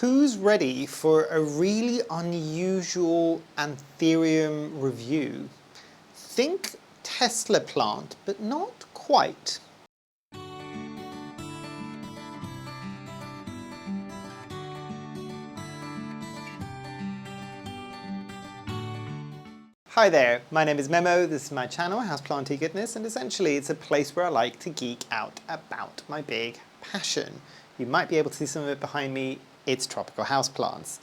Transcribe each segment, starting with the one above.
who's ready for a really unusual Anthurium review? Think Tesla plant, but not quite. Hi there, my name is Memo, this is my channel, Houseplantygoodness, and essentially it's a place where I like to geek out about my big passion. You might be able to see some of it behind me, it's tropical houseplants.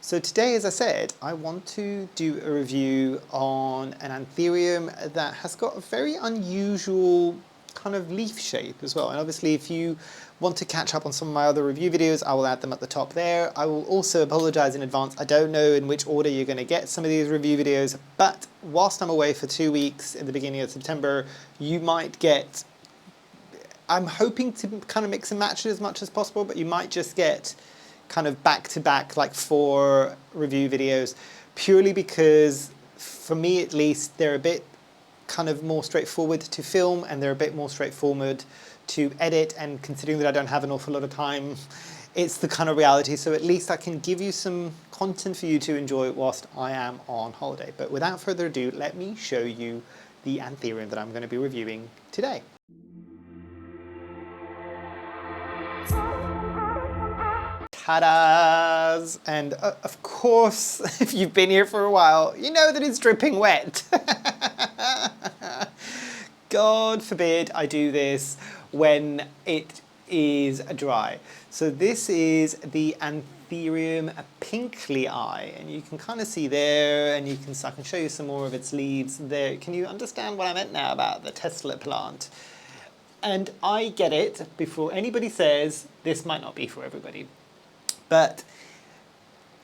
So today, as I said, I want to do a review on an Anthurium that has got a very unusual kind of leaf shape as well. And obviously if you want to catch up on some of my other review videos, I will add them at the top there. I will also apologize in advance. I don't know in which order you're going to get some of these review videos, but whilst I'm away for 2 weeks in the beginning of September, you might get, I'm hoping to kind of mix and match it as much as possible, but you might just get kind of back-to-back like 4 review videos, purely because for me at least they're a bit kind of more straightforward to film and they're a bit more straightforward to edit, and considering that I don't have an awful lot of time, it's the kind of reality, so at least I can give you some content for you to enjoy whilst I am on holiday. But without further ado, let me show you the Anthurium that I'm going to be reviewing today. Ta-da's! And of course, if you've been here for a while, you know that it's dripping wet. God forbid I do this when it is dry. So this is the Anthurium Pinkleyi, and you can kind of see there, and I can show you some more of its leaves there. Can you understand what I meant now about the Tesla plant? And I get it before anybody says this might not be for everybody. But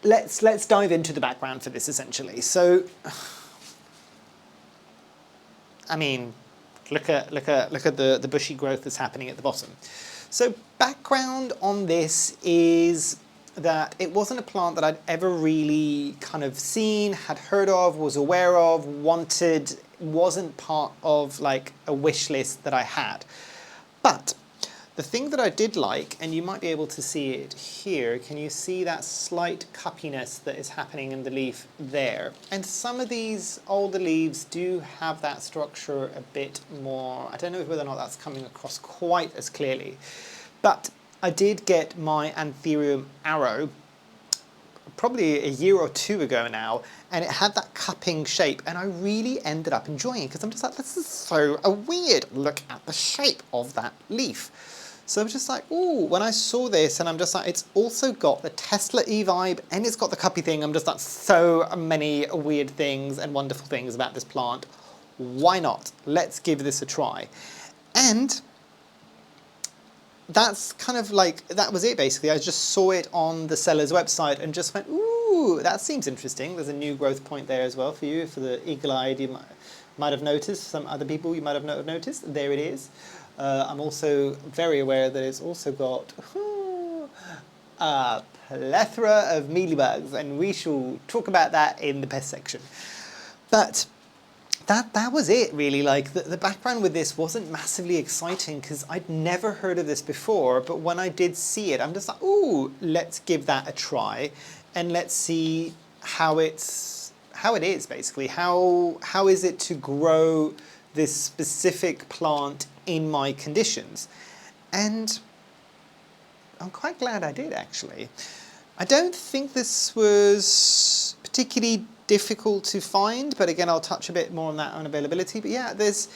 let's dive into the background for this essentially. So, I mean, look at the bushy growth that's happening at the bottom. So background on this is that it wasn't a plant that I'd ever really kind of seen, had heard of, was aware of, wanted, wasn't part of like a wish list that I had. But the thing that I did like, and you might be able to see it here, can you see that slight cuppiness that is happening in the leaf there? And some of these older leaves do have that structure a bit more, I don't know whether or not that's coming across quite as clearly, but I did get my Anthurium Arrow probably a year or 2 ago now, and it had that cupping shape, and I really ended up enjoying it because I'm just like, this is so weird. Look at the shape of that leaf. So I was just like, ooh, when I saw this, and I'm just like, it's also got the Tesla-y vibe, and it's got the cuppy thing. I'm just like, so many weird things and wonderful things about this plant. Why not? Let's give this a try. And that's kind of like, that was it basically. I just saw it on the seller's website and just went, ooh, that seems interesting. There's a new growth point there as well for you, for the eagle-eyed you might have noticed. Some other people you might have noticed. There it is. I'm also very aware that it's also got a plethora of mealybugs, and we shall talk about that in the pest section. But that was it really. Like the background with this wasn't massively exciting because I'd never heard of this before, but when I did see it, I'm just like, ooh, let's give that a try and let's see how it is basically. How is it to grow this specific plant in my conditions? And I'm quite glad I did actually. I don't think this was particularly difficult to find, but again I'll touch a bit more on that on availability. But yeah, this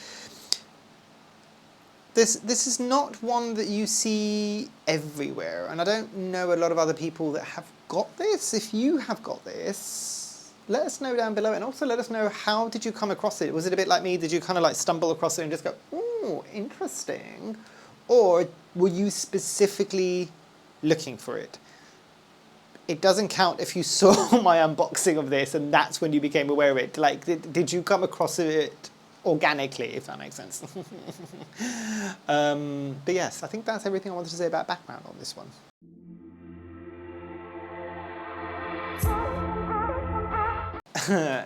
is not one that you see everywhere, and I don't know a lot of other people that have got this. If you have got this, let us know down below, and also let us know, how did you come across it? Was it a bit like me? Did you kind of like stumble across it and just go, ooh, interesting? Or were you specifically looking for it? It doesn't count if you saw my unboxing of this and that's when you became aware of it. Like, did you come across it organically, if that makes sense? But yes, I think that's everything I wanted to say about background on this one.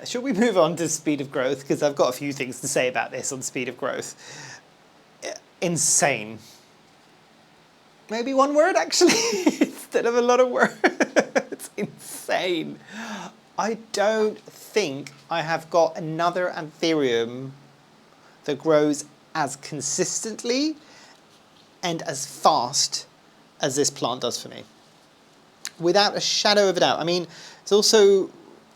Should we move on to speed of growth? Because I've got a few things to say about this on speed of growth. Insane. Maybe one word actually, instead of a lot of words. insane. I don't think I have got another Anthurium that grows as consistently and as fast as this plant does for me. Without a shadow of a doubt. I mean, it's also,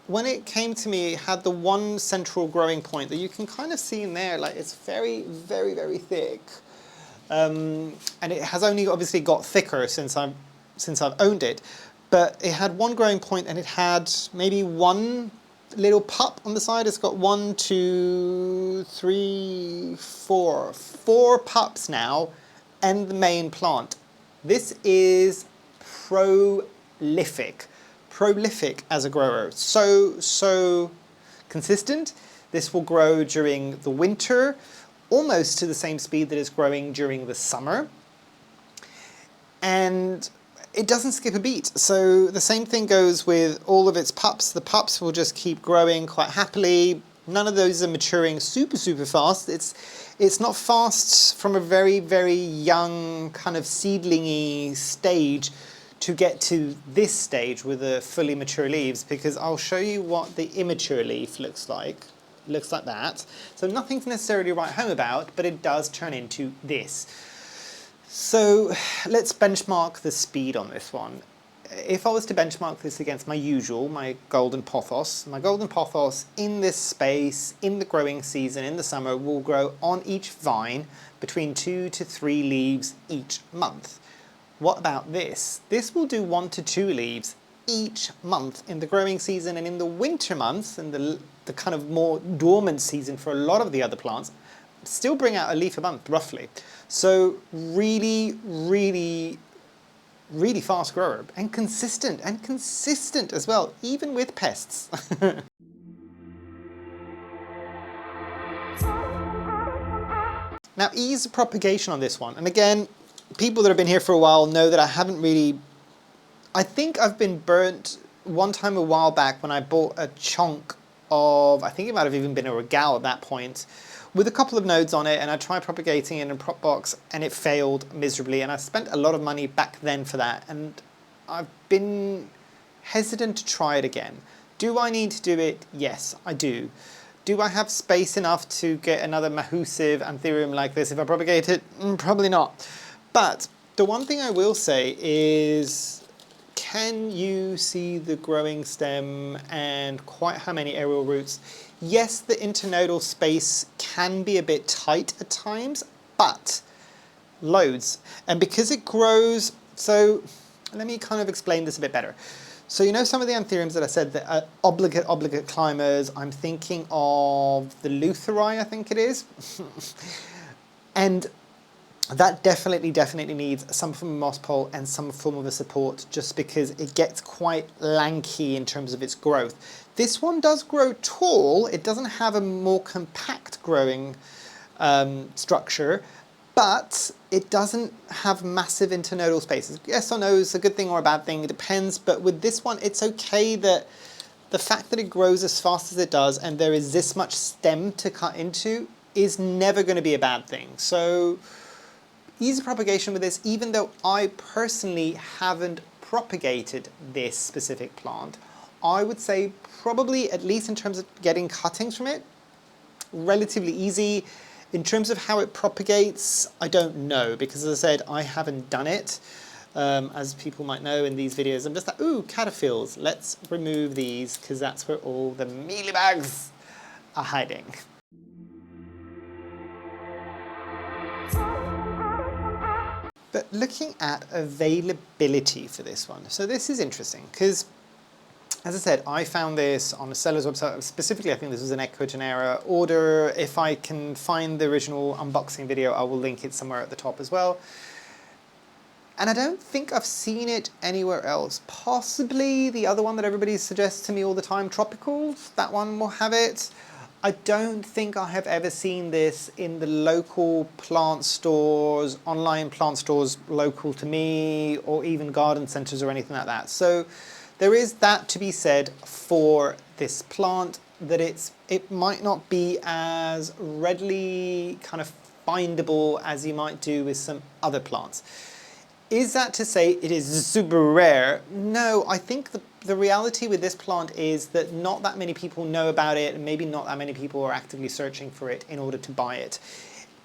when it came to me, it had the one central growing point that you can kind of see in there, like it's very, very, very thick. And it has only obviously got thicker since I've owned it. But it had one growing point and it had maybe one little pup on the side. It's got 1, 2, 3, 4. 4 pups now and the main plant. This is prolific as a grower. So consistent. This will grow during the winter, almost to the same speed that it's growing during the summer. And it doesn't skip a beat. So the same thing goes with all of its pups. The pups will just keep growing quite happily. None of those are maturing super, super fast. It's not fast from a very, very young kind of seedlingy stage to get to this stage with the fully mature leaves, because I'll show you what the immature leaf looks like. It looks like that. So nothing's necessarily to write home about, but it does turn into this. So let's benchmark the speed on this one. If I was to benchmark this against my golden pothos, in this space, in the growing season, in the summer, will grow on each vine between 2 to 3 leaves each month. What about this? This will do 1 to 2 leaves each month in the growing season, and in the winter months, and the kind of more dormant season for a lot of the other plants, still bring out a leaf a month, roughly. So really, really, really fast grower, and consistent as well, even with pests. Now, ease of propagation on this one, and again, people that have been here for a while know that I haven't really, I think I've been burnt one time a while back when I bought a chunk of, I think it might have even been a regal at that point, with a couple of nodes on it, and I tried propagating it in a prop box and it failed miserably, and I spent a lot of money back then for that, and I've been hesitant to try it again. Do I need to do it? Yes, I do. Do I have space enough to get another massive Anthurium like this if I propagate it? Probably not. But the one thing I will say is, can you see the growing stem and quite how many aerial roots? Yes, the internodal space can be a bit tight at times, but loads. And because it grows, so let me kind of explain this a bit better. So you know some of the Anthuriums that I said that are obligate climbers. I'm thinking of the Lutheri, I think it is. And that definitely needs some form of moss pole and some form of a support, just because it gets quite lanky in terms of its growth. This one does grow tall. It doesn't have a more compact growing structure, but it doesn't have massive internodal spaces. Yes or no is a good thing or a bad thing, it depends, but with this one it's okay that the fact that it grows as fast as it does and there is this much stem to cut into is never going to be a bad thing. So ease of propagation with this, even though I personally haven't propagated this specific plant, I would say probably, at least in terms of getting cuttings from it, relatively easy. In terms of how it propagates, I don't know, because as I said, I haven't done it. As people might know in these videos, I'm just like, ooh, caterpillars, let's remove these, because that's where all the mealybugs are hiding. But looking at availability for this one, so this is interesting, because as I said, I found this on a seller's website. Specifically, I think this was an Ecuagenera order. If I can find the original unboxing video, I will link it somewhere at the top as well. And I don't think I've seen it anywhere else. Possibly the other one that everybody suggests to me all the time, Tropicals, that one will have it. I don't think I have ever seen this in the local plant stores, online plant stores local to me, or even garden centres or anything like that. So there is that to be said for this plant, that it might not be as readily kind of findable as you might do with some other plants. Is that to say it is super rare? No, I think the reality with this plant is that not that many people know about it, and maybe not that many people are actively searching for it in order to buy it.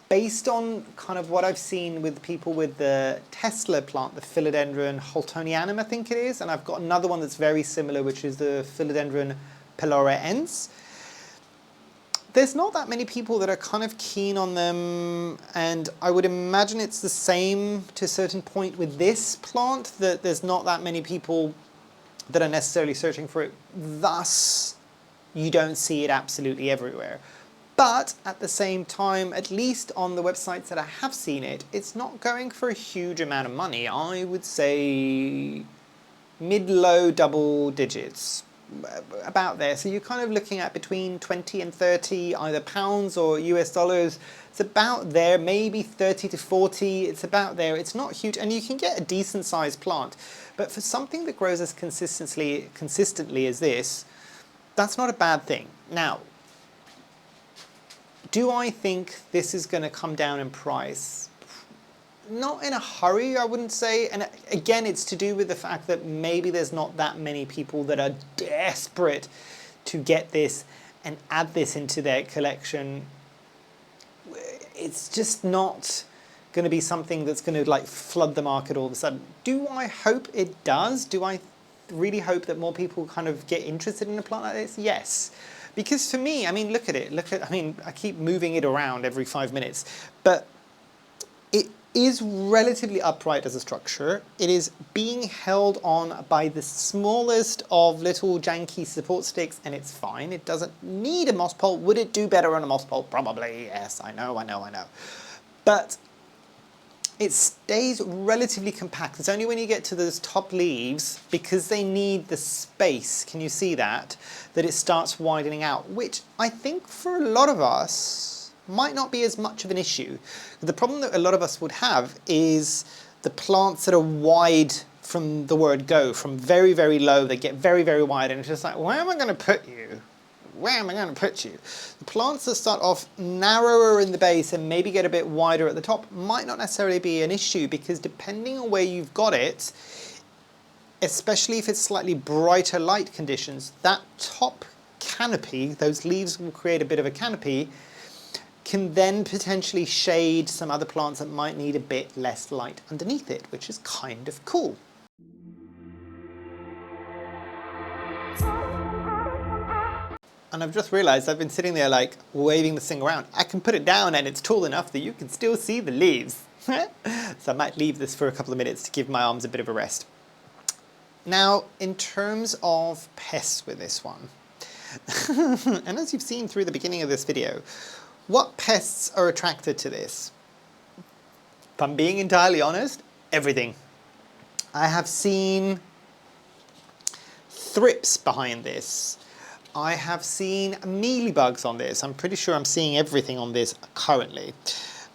Based on kind of what I've seen with people with the Tesla plant, the Philodendron Holtonianum, I think it is, and I've got another one that's very similar, which is the Philodendron Peloraense. There's not that many people that are kind of keen on them, and I would imagine it's the same to a certain point with this plant, that there's not that many people that are necessarily searching for it, thus you don't see it absolutely everywhere. But at the same time, at least on the websites that I have seen it, it's not going for a huge amount of money. I would say mid-low double digits, about there. So you're kind of looking at between 20 and 30, either pounds or US dollars. It's about there, maybe 30 to 40, it's about there. It's not huge, and you can get a decent sized plant. But for something that grows as consistently as this, that's not a bad thing. Now, do I think this is going to come down in price? Not in a hurry, I wouldn't say. And again, it's to do with the fact that maybe there's not that many people that are desperate to get this and add this into their collection. It's just not going to be something that's going to like flood the market all of a sudden. Do I hope it does? Do I really hope that more people kind of get interested in a plant like this? Yes. Because for me, I mean, look at it. I mean, I keep moving it around every 5 minutes, but it is relatively upright as a structure. It is being held on by the smallest of little janky support sticks, and it's fine. It doesn't need a moss pole. Would it do better on a moss pole? Probably, yes, I know. But it stays relatively compact. It's only when you get to those top leaves, because they need the space, can you see that it starts widening out, which I think for a lot of us might not be as much of an issue. The problem that a lot of us would have is the plants that are wide from the word go, from very, very low, they get very, very wide, and it's just like, where am I going to put you? Where am I going to put you? The plants that start off narrower in the base and maybe get a bit wider at the top might not necessarily be an issue, because depending on where you've got it, especially if it's slightly brighter light conditions, that top canopy, those leaves will create a bit of a canopy, can then potentially shade some other plants that might need a bit less light underneath it, which is kind of cool. And I've just realized I've been sitting there like waving this thing around. I can put it down and it's tall enough that you can still see the leaves. So I might leave this for a couple of minutes to give my arms a bit of a rest. Now, in terms of pests with this one, and as you've seen through the beginning of this video, what pests are attracted to this? If I'm being entirely honest, everything. I have seen thrips behind this. I have seen mealybugs on this. I'm pretty sure I'm seeing everything on this currently.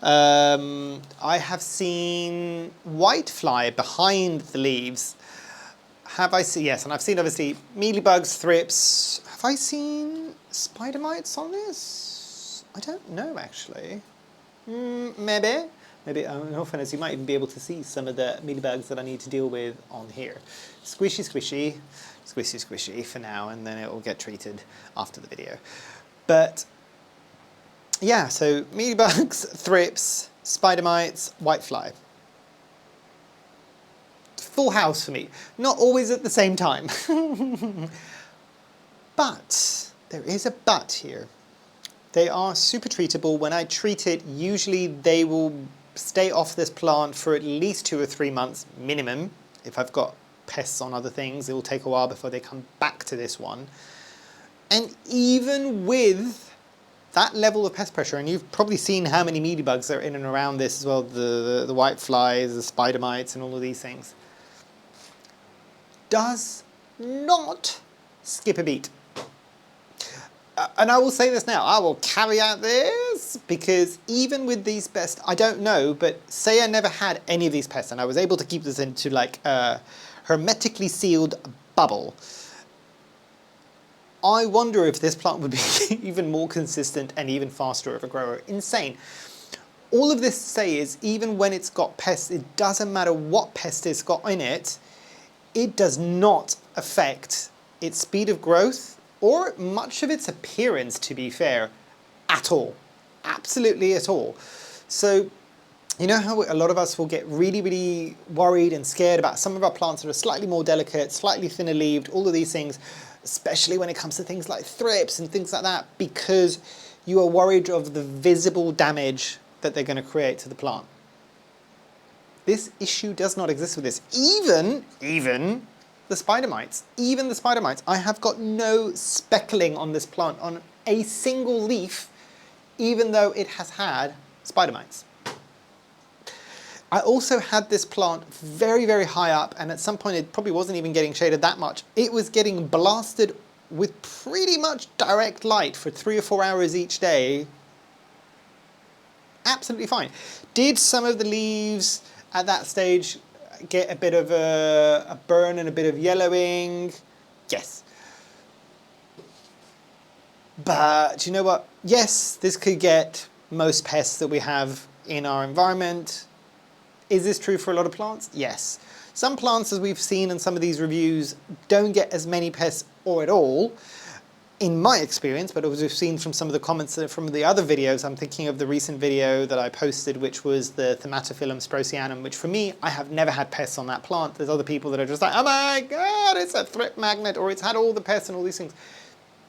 I have seen whitefly behind the leaves. Have I seen, yes, and I've seen obviously mealybugs, thrips. Have I seen spider mites on this? I don't know actually. Maybe. In all fairness, you might even be able to see some of the mealybugs that I need to deal with on here. Squishy, squishy, squishy, squishy for now, and then it will get treated after the video. But yeah, so mealybugs, thrips, spider mites, whitefly. Full house for me. Not always at the same time. But there is a but here. They are super treatable. When I treat it, usually they will stay off this plant for at least 2 or 3 months minimum. If I've got pests on other things, it will take a while before they come back to this one. And even with that level of pest pressure, and you've probably seen how many mealybugs are in and around this as well, the whiteflies, the spider mites, and all of these things, does not skip a beat. And I will say this now, I will caveat this, because even with these pests, I don't know, but say I never had any of these pests and I was able to keep this into like a hermetically sealed bubble, I wonder if this plant would be even more consistent and even faster of a grower. Insane. All of this to say is, even when it's got pests, it doesn't matter what pest it's got in it, it does not affect its speed of growth or much of its appearance, to be fair, at all. Absolutely at all. So, you know how a lot of us will get really, really worried and scared about some of our plants that are slightly more delicate, slightly thinner leaved, all of these things, especially when it comes to things like thrips and things like that, because you are worried of the visible damage that they're going to create to the plant. This issue does not exist with this. Even the spider mites. Even the spider mites. I have got no speckling on this plant on a single leaf, even though it has had spider mites. I also had this plant very, very high up, and at some point it probably wasn't even getting shaded that much. It was getting blasted with pretty much direct light for 3 or 4 hours each day. Absolutely fine. Did some of the leaves at that stage get a bit of a burn and a bit of yellowing? Yes. But you know what? Yes, this could get most pests that we have in our environment. Is this true for a lot of plants? Yes. Some plants, as we've seen in some of these reviews, don't get as many pests or at all, in my experience, but as we've seen from some of the comments from the other videos, I'm thinking of the recent video that I posted, which was the Thamatophyllum sprosianum, which for me, I have never had pests on that plant. There's other people that are just like, oh my God, it's a thrip magnet, or it's had all the pests and all these things.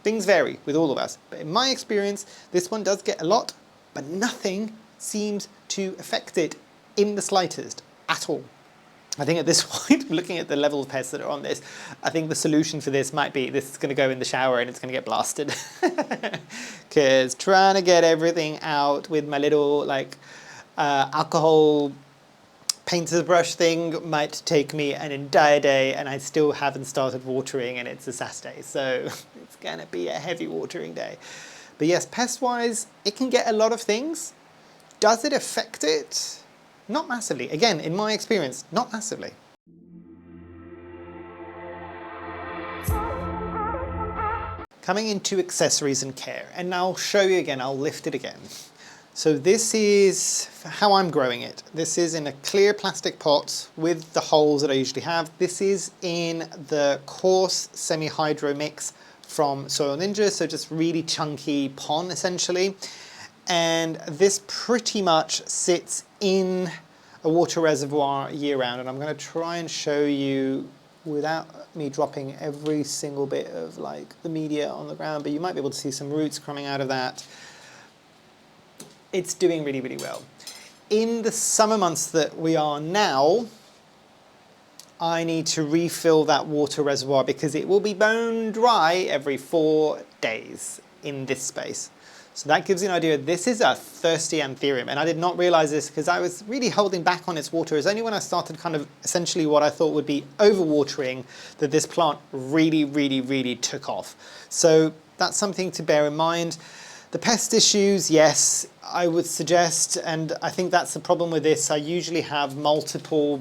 Things vary with all of us. But in my experience, this one does get a lot, but nothing seems to affect it in the slightest at all. I think at this point, looking at the level of pests that are on this, I think the solution for this might be this is going to go in the shower and it's going to get blasted. Because trying to get everything out with my little alcohol painter's brush thing might take me an entire day, and I still haven't started watering, and it's a Saturday, so it's going to be a heavy watering day. But yes, pest-wise, it can get a lot of things. Does it affect it? Not massively. Again, in my experience, not massively. Coming into accessories and care, and I'll show you again, I'll lift it again. So this is how I'm growing it. This is in a clear plastic pot with the holes that I usually have. This is in the coarse semi-hydro mix from Soil Ninja, so just really chunky pon essentially. And this pretty much sits in a water reservoir year round, and I'm going to try and show you without me dropping every single bit of the media on the ground, but you might be able to see some roots coming out of that. It's doing really, really well. In the summer months that we are now, I need to refill that water reservoir because it will be bone dry every 4 days in this space. So that gives you an idea. This is a thirsty Anthurium, and I did not realize this because I was really holding back on its water. It's only when I started kind of essentially what I thought would be overwatering that this plant really, really, really took off. So that's something to bear in mind. The pest issues, yes, I would suggest, and I think that's the problem with this. I usually have multiple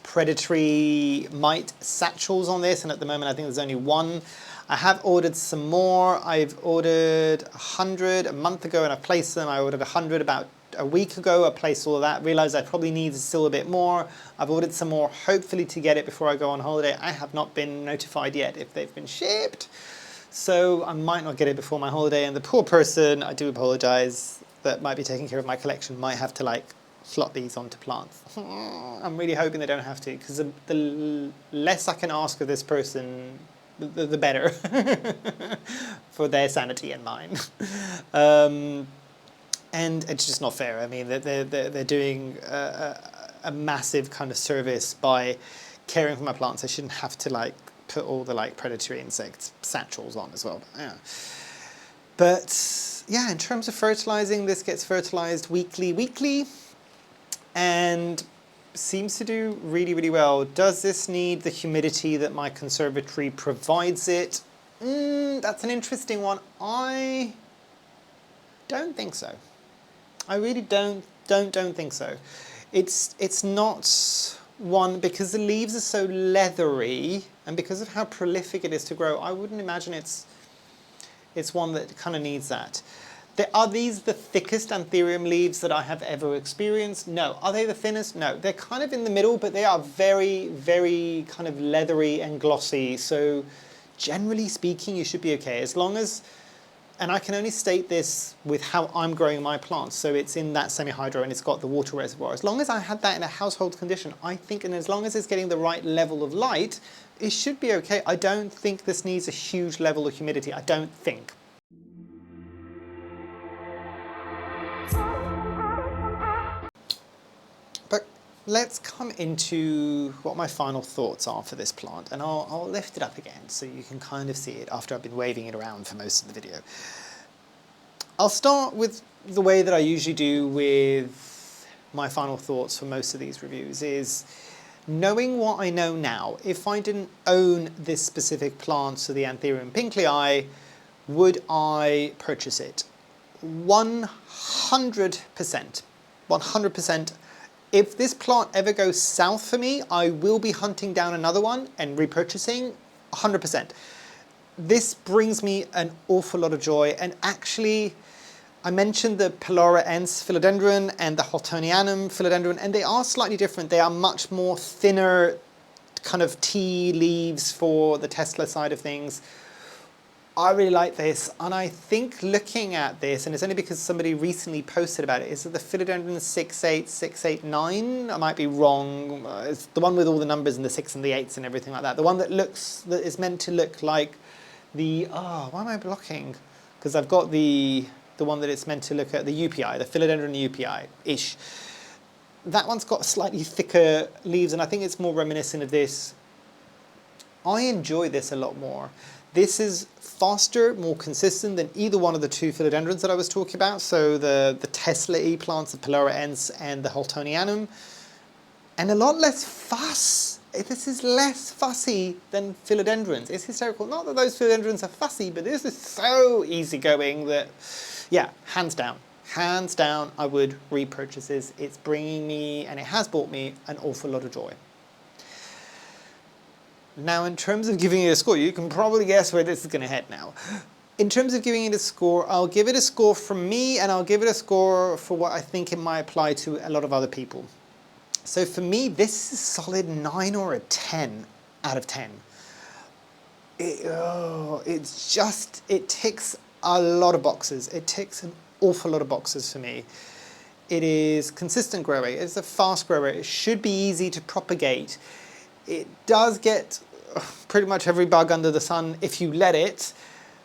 predatory mite satchels on this, and at the moment I think there's only one. I have ordered some more. I've ordered 100 a month ago and I've placed them. I ordered 100 about a week ago. I placed all of that, realized I probably need still a bit more. I've ordered some more, hopefully to get it before I go on holiday. I have not been notified yet if they've been shipped, so I might not get it before my holiday. And the poor person, I do apologize, that might be taking care of my collection might have to slot these onto plants. I'm really hoping they don't have to, because the less I can ask of this person, the better for their sanity and mine. And it's just not fair. I mean, they're doing a massive kind of service by caring for my plants. I shouldn't have to put all the predatory insect satchels on as well. But yeah, in terms of fertilizing, this gets fertilized weekly, and seems to do really, really well. Does this need the humidity that my conservatory provides it? That's an interesting one. I don't think so. I really don't think so. It's not one, because the leaves are so leathery and because of how prolific it is to grow, I wouldn't imagine it's one that kind of needs that. Are these the thickest Anthurium leaves that I have ever experienced? No. Are they the thinnest? No. They're kind of in the middle, but they are very, very kind of leathery and glossy. So generally speaking, you should be okay. As long as, and I can only state this with how I'm growing my plants. So it's in that semi-hydro and it's got the water reservoir. As long as I had that in a household condition, I think, and as long as it's getting the right level of light, it should be okay. I don't think this needs a huge level of humidity. I don't think. But let's come into what my final thoughts are for this plant, and I'll lift it up again so you can kind of see it after I've been waving it around for most of the video. I'll start with the way that I usually do with my final thoughts for most of these reviews is knowing what I know now. If I didn't own this specific plant, so the Anthurium Pinkleyi, would I purchase it? 100%. 100%. If this plant ever goes south for me, I will be hunting down another one and repurchasing 100%. This brings me an awful lot of joy, and actually, I mentioned the Peloraense philodendron and the Haltonianum philodendron, and they are slightly different. They are much more thinner kind of tea leaves for the Tesla side of things. I really like this, and I think looking at this, and it's only because somebody recently posted about it, is it the philodendron 68689? I might be wrong. It's the one with all the numbers and the 6 and the 8s and everything like that. The one that is meant to look like the, why am I blocking? Because I've got the one that it's meant to look at, the UPI, the philodendron UPI-ish. That one's got slightly thicker leaves, and I think it's more reminiscent of this. I enjoy this a lot more. This is faster, more consistent than either one of the two philodendrons that I was talking about. So the Tesla-y plants, the Peloraense and the Haltonianum, and a lot less fuss. This is less fussy than philodendrons. It's hysterical. Not that those philodendrons are fussy, but this is so easygoing that, yeah, hands down. Hands down, I would repurchase this. It's bringing me, and it has brought me, an awful lot of joy. Now, in terms of giving it a score, you can probably guess where this is going to head now. In terms of giving it a score, I'll give it a score from me, and I'll give it a score for what I think it might apply to a lot of other people. So for me, this is a solid 9 or a 10 out of 10. It ticks a lot of boxes. It ticks an awful lot of boxes for me. It is consistent growing. It's a fast grower. It should be easy to propagate. It does get pretty much every bug under the sun if you let it,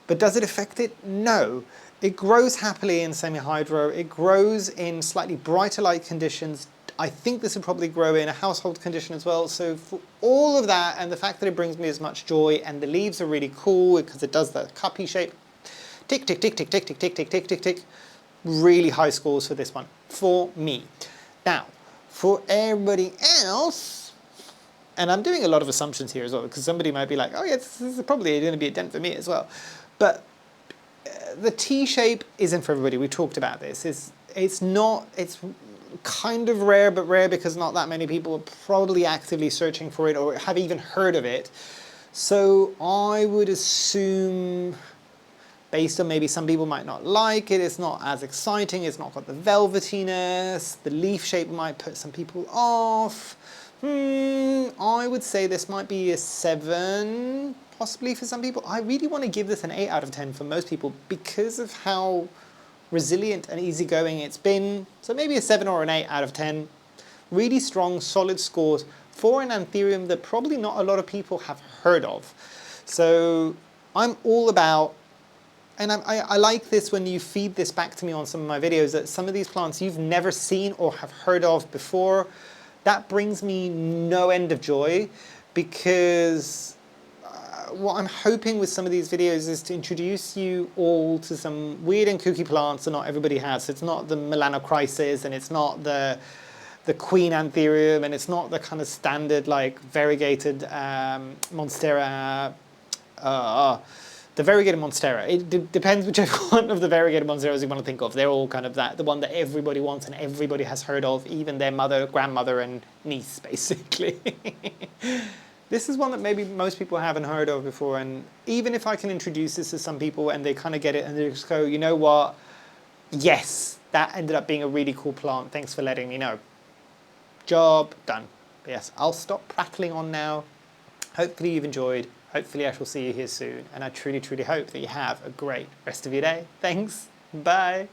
but does it affect it? No. It grows happily in semi-hydro. It grows in slightly brighter light conditions. I think this would probably grow in a household condition as well. So for all of that, and the fact that it brings me as much joy, and the leaves are really cool because it does that cuppy shape. Tick, tick, tick, tick, tick, tick, tick, tick, tick, tick, tick. Really high scores for this one, for me. Now, for everybody else, and I'm doing a lot of assumptions here as well, because somebody might be like, oh yeah, this is probably going to be a dent for me as well. But the T shape isn't for everybody. We talked about this. It's kind of rare, but rare because not that many people are probably actively searching for it or have even heard of it. So I would assume, based on maybe some people might not like it, it's not as exciting, it's not got the velvetiness, the leaf shape might put some people off. I would say this might be a 7, possibly for some people. I really want to give this an 8 out of 10 for most people because of how resilient and easygoing it's been. So maybe a 7 or an 8 out of 10. Really strong, solid scores for an Anthurium that probably not a lot of people have heard of. So I'm all about, and I like this when you feed this back to me on some of my videos, that some of these plants you've never seen or have heard of before. That brings me no end of joy, because what I'm hoping with some of these videos is to introduce you all to some weird and kooky plants that not everybody has. So it's not the Melanochrysis, and it's not the Queen Anthurium, and it's not the kind of standard like variegated Monstera. The variegated Monstera. It depends whichever one of the variegated Monsteras you want to think of. They're all kind of the one that everybody wants and everybody has heard of, even their mother, grandmother, and niece, basically. This is one that maybe most people haven't heard of before, and even if I can introduce this to some people and they kind of get it and they just go, you know what, Yes, that ended up being a really cool plant. Thanks for letting me know. Job done. But yes, I'll stop prattling on now. Hopefully you've enjoyed. Hopefully I shall see you here soon. And I truly, truly hope that you have a great rest of your day. Thanks. Bye.